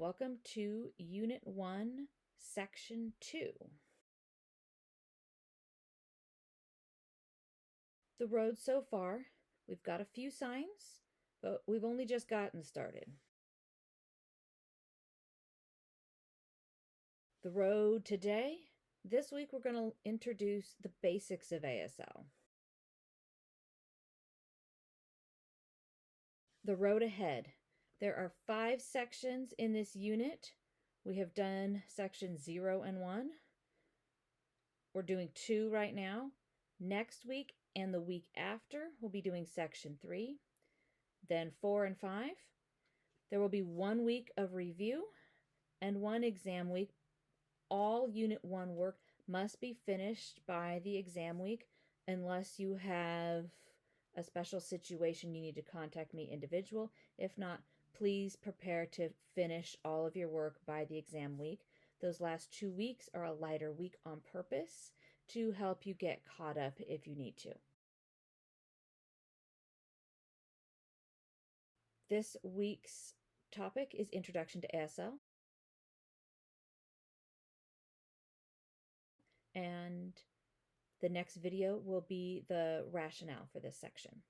Welcome to Unit 1, Section 2. The road so far, we've got a few signs, but we've only just gotten started. The road today, this week we're going to introduce the basics of ASL. The road ahead. There are 5 sections in this unit. We have done sections 0 and 1. We're doing 2 right now. Next week and the week after, we'll be doing section 3. Then 4 and 5. There will be 1 week of review and 1 exam week. All Unit 1 work must be finished by the exam week unless you have a special situation you need to contact me individual. If not, please prepare to finish all of your work by the exam week. Those last 2 weeks are a lighter week on purpose to help you get caught up if you need to. This week's topic is Introduction to ASL. And the next video will be the rationale for this section.